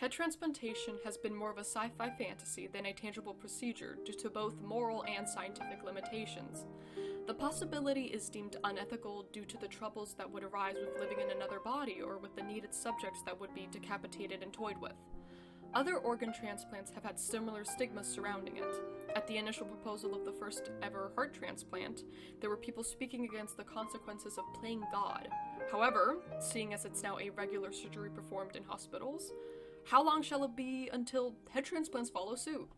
Head transplantation has been more of a sci-fi fantasy than a tangible procedure due to both moral and scientific limitations. The possibility is deemed unethical due to the troubles that would arise with living in another body or with the needed subjects that would be decapitated and toyed with. Other organ transplants have had similar stigmas surrounding it. At the initial proposal of the first ever heart transplant, there were people speaking against the consequences of playing God. However, seeing as it's now a regular surgery performed in hospitals, how long shall it be until head transplants follow suit?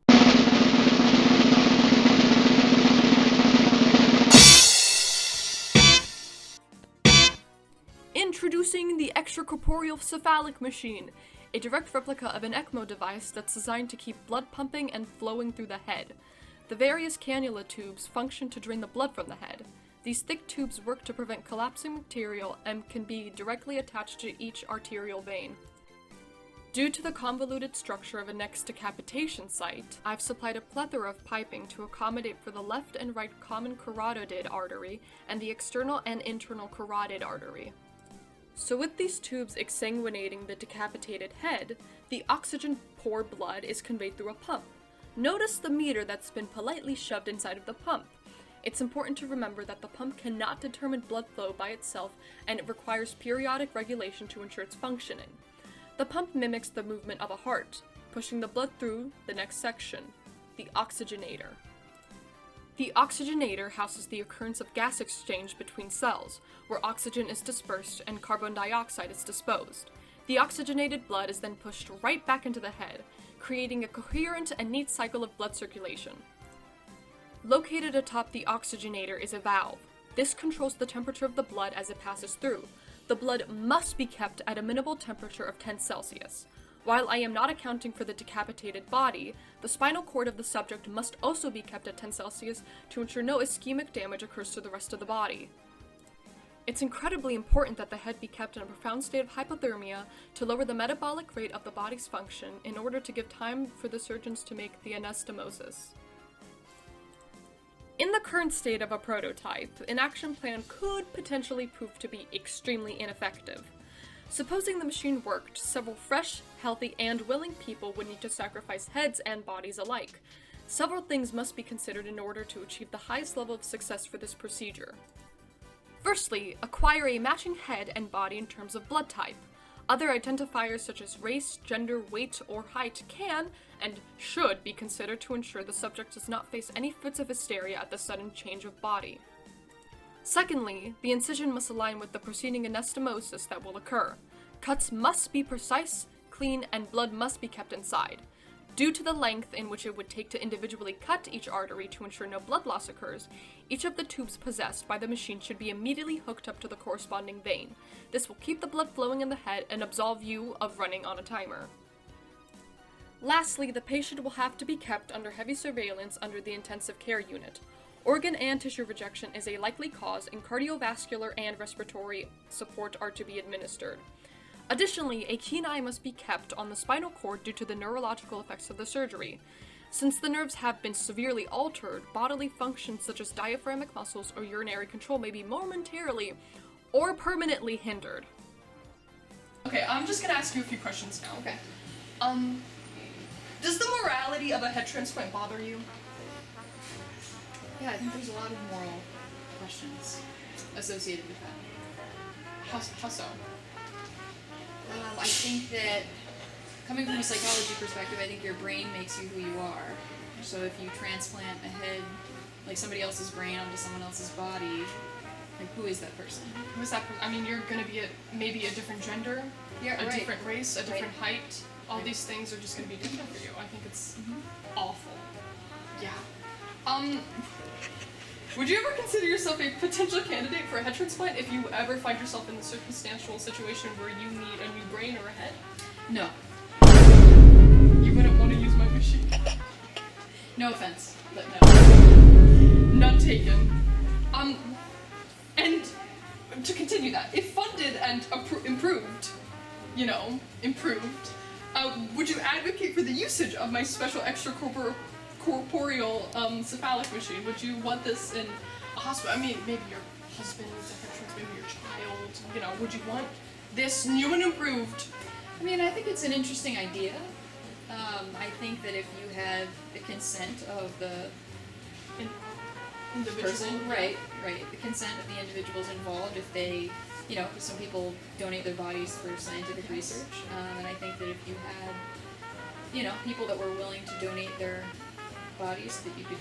Introducing the Extracorporeal Cephalic machine, a direct replica of an ECMO device that's designed to keep blood pumping and flowing through the head. The various cannula tubes function to drain the blood from the head. These thick tubes work to prevent collapsing material and can be directly attached to each arterial vein. Due to the convoluted structure of a next decapitation site, I've supplied a plethora of piping to accommodate for the left and right common carotid artery and the external and internal carotid artery. So with these tubes exsanguinating the decapitated head, the oxygen-poor blood is conveyed through a pump. Notice the meter that's been politely shoved inside of the pump. It's important to remember that the pump cannot determine blood flow by itself, and it requires periodic regulation to ensure its functioning. The pump mimics the movement of a heart, pushing the blood through the next section, the oxygenator. The oxygenator houses the occurrence of gas exchange between cells, where oxygen is dispersed and carbon dioxide is disposed. The oxygenated blood is then pushed right back into the head, creating a coherent and neat cycle of blood circulation. Located atop the oxygenator is a valve. This controls the temperature of the blood as it passes through. The blood must be kept at a minimal temperature of 10 Celsius. While I am not accounting for the decapitated body, the spinal cord of the subject must also be kept at 10 Celsius to ensure no ischemic damage occurs to the rest of the body. It's incredibly important that the head be kept in a profound state of hypothermia to lower the metabolic rate of the body's function in order to give time for the surgeons to make the anastomosis. In the current state of a prototype, an action plan could potentially prove to be extremely ineffective. Supposing the machine worked, several fresh, healthy, and willing people would need to sacrifice heads and bodies alike. Several things must be considered in order to achieve the highest level of success for this procedure. Firstly, acquire a matching head and body in terms of blood type. Other identifiers such as race, gender, weight, or height can, and should, be considered to ensure the subject does not face any fits of hysteria at the sudden change of body. Secondly, the incision must align with the preceding anastomosis that will occur. Cuts must be precise, clean, and blood must be kept inside. Due to the length in which it would take to individually cut each artery to ensure no blood loss occurs, each of the tubes possessed by the machine should be immediately hooked up to the corresponding vein. This will keep the blood flowing in the head and absolve you of running on a timer. Lastly, the patient will have to be kept under heavy surveillance under the intensive care unit. Organ and tissue rejection is a likely cause, and cardiovascular and respiratory support are to be administered. Additionally, a keen eye must be kept on the spinal cord due to the neurological effects of the surgery. Since the nerves have been severely altered, bodily functions such as diaphragmatic muscles or urinary control may be momentarily or permanently hindered. Okay, I'm just gonna ask you a few questions now. Okay. Does the morality of a head transplant bother you? Yeah, I think there's a lot of moral questions associated with that. How so? I think that, coming from a psychology perspective, I think your brain makes you who you are. So if you transplant a head, like somebody else's brain onto someone else's body, like who is that person? Who is that person? I mean, you're gonna be maybe a different gender, Yeah, a right. different race, a different Right. height. All these things are just gonna be different for you. I think it's Mhm. awful. Yeah. Would you ever consider yourself a potential candidate for a head transplant if you ever find yourself in the circumstantial situation where you need a new brain or a head? No. You wouldn't want to use my machine. No offense, but no. None taken. And to continue that, if funded and improved, would you advocate for the usage of my special extracorporeal cephalic machine? Would you want this in a hospital? I mean, maybe your husband needs a head transplant, maybe your child, would you want this new and improved I mean, I think it's an interesting idea. I think that if you have the consent of the Individual. person, right, the consent of the individuals involved, if they, you know, 'cause some people donate their bodies for scientific research, and I think that if you had, you know, people that were willing to donate their bodies, that you could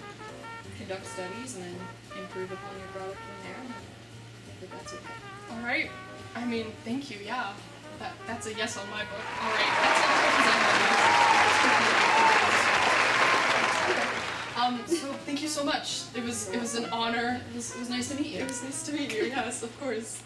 conduct studies and then improve upon your product from there. I think that that's okay. All right. I mean, thank you. Yeah, that's a yes on my book. All right. That's all the questions I have. So thank you so much. It was an honor. It was nice to meet you. It was nice to meet you. Yes, of course.